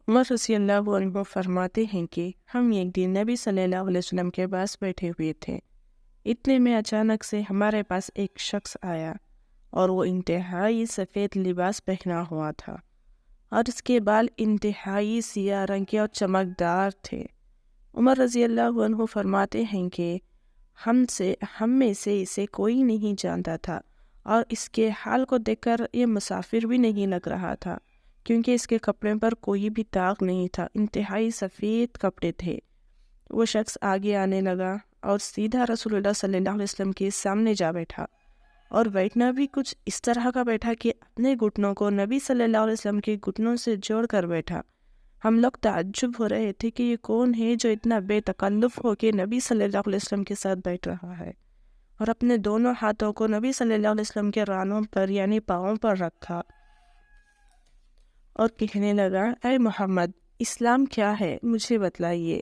عمر رضی اللہ عنہ فرماتے ہیں کہ ہم ایک دن نبی صلی اللہ علیہ وسلم کے پاس بیٹھے ہوئے تھے۔ اتنے میں اچانک سے ہمارے پاس ایک شخص آیا اور وہ انتہائی سفید لباس پہنا ہوا تھا اور اس کے بال انتہائی سیاہ رنگ کے اور چمکدار تھے۔ عمر رضی اللہ عنہ فرماتے ہیں کہ ہم میں سے اسے کوئی نہیں جانتا تھا اور اس کے حال کو دیکھ کر یہ مسافر بھی نہیں لگ رہا تھا، کیونکہ اس کے کپڑے پر کوئی بھی داغ نہیں تھا، انتہائی سفید کپڑے تھے۔ وہ شخص آگے آنے لگا اور سیدھا رسول اللہ صلی اللہ علیہ وسلم کے سامنے جا بیٹھا، اور بیٹھنا بھی کچھ اس طرح کا بیٹھا کہ اپنے گھٹنوں کو نبی صلی اللہ علیہ وسلم کے گھٹنوں سے جوڑ کر بیٹھا۔ ہم لوگ تعجب ہو رہے تھے کہ یہ کون ہے جو اتنا بے تکلف ہو کے نبی صلی اللہ علیہ وسلم کے ساتھ بیٹھ رہا ہے، اور اپنے دونوں ہاتھوں کو نبی صلی اللہ علیہ وسلم کے رانوں پر یعنی پاؤں پر رکھا اور کہنے لگا، اے محمد، اسلام کیا ہے، مجھے بتلائیے۔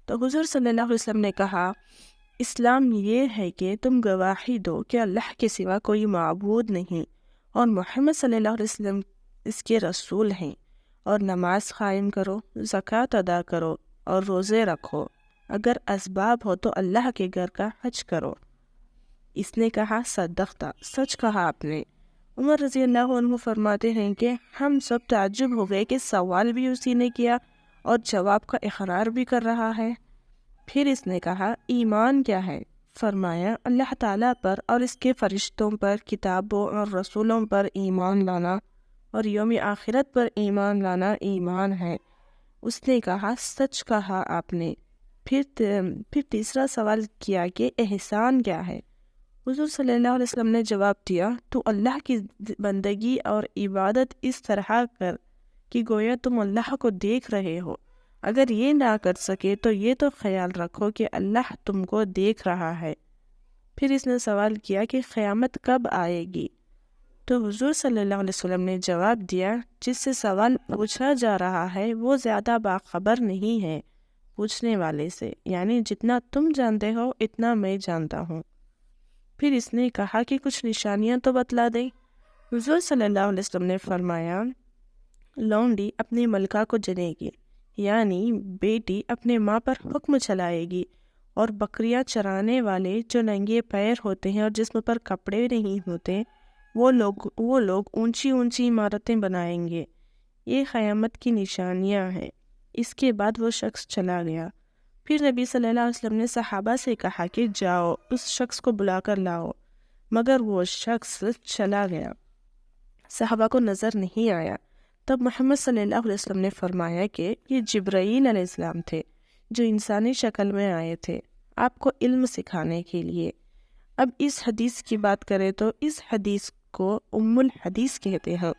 تو حضور صلی اللہ علیہ وسلم نے کہا، اسلام یہ ہے کہ تم گواہی دو کہ اللہ کے سوا کوئی معبود نہیں اور محمد صلی اللہ علیہ وسلم اس کے رسول ہیں، اور نماز قائم کرو، زکوٰۃ ادا کرو اور روزے رکھو، اگر اسباب ہو تو اللہ کے گھر کا حج کرو۔ اس نے کہا، صدقتا، سچ کہا آپ نے۔ عمر رضی اللہ عنہ فرماتے ہیں کہ ہم سب تعجب ہو گئے کہ سوال بھی اسی نے کیا اور جواب کا اقرار بھی کر رہا ہے۔ پھر اس نے کہا، ایمان کیا ہے؟ فرمایا، اللہ تعالیٰ پر اور اس کے فرشتوں پر، کتابوں اور رسولوں پر ایمان لانا اور یوم آخرت پر ایمان لانا ایمان ہے۔ اس نے کہا، سچ کہا آپ نے۔ پھر تیسرا سوال کیا کہ احسان کیا ہے؟ حضور صلی اللہ علیہ وسلم نے جواب دیا، تو اللہ کی بندگی اور عبادت اس طرح کر کہ گویا تم اللہ کو دیکھ رہے ہو۔ اگر یہ نہ کر سکے تو یہ تو خیال رکھو کہ اللہ تم کو دیکھ رہا ہے۔ پھر اس نے سوال کیا کہ قیامت کب آئے گی؟ تو حضور صلی اللہ علیہ وسلم نے جواب دیا، جس سے سوال پوچھا جا رہا ہے وہ زیادہ باخبر نہیں ہے پوچھنے والے سے، یعنی جتنا تم جانتے ہو اتنا میں جانتا ہوں۔ پھر اس نے کہا کہ کچھ نشانیاں تو بتلا دیں۔ حضور صلی اللہ علیہ وسلم نے فرمایا، لونڈی اپنی ملکہ کو جنے گی، یعنی بیٹی اپنے ماں پر حکم چلائے گی، اور بکریاں چرانے والے جو ننگے پیر ہوتے ہیں اور جسم پر کپڑے نہیں ہوتے وہ لوگ اونچی اونچی عمارتیں بنائیں گے۔ یہ قیامت کی نشانیاں ہیں۔ اس کے بعد وہ شخص چلا گیا۔ پھر نبی صلی اللہ علیہ وسلم نے صحابہ سے کہا کہ جاؤ اس شخص کو بلا کر لاؤ، مگر وہ شخص چلا گیا، صحابہ کو نظر نہیں آیا۔ تب محمد صلی اللہ علیہ وسلم نے فرمایا کہ یہ جبرائیل علیہ السلام تھے جو انسانی شکل میں آئے تھے آپ کو علم سکھانے کے لیے۔ اب اس حدیث کی بات کریں تو اس حدیث کو ام الحدیث کہتے ہیں،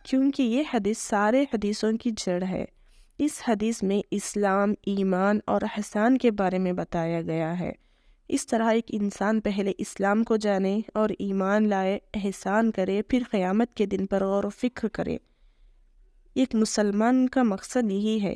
کیونکہ یہ حدیث سارے حدیثوں کی جڑ ہے۔ اس حدیث میں اسلام، ایمان اور احسان کے بارے میں بتایا گیا ہے۔ اس طرح ایک انسان پہلے اسلام کو جانے اور ایمان لائے، احسان کرے، پھر قیامت کے دن پر غور و فکر کرے۔ ایک مسلمان کا مقصد یہی ہے۔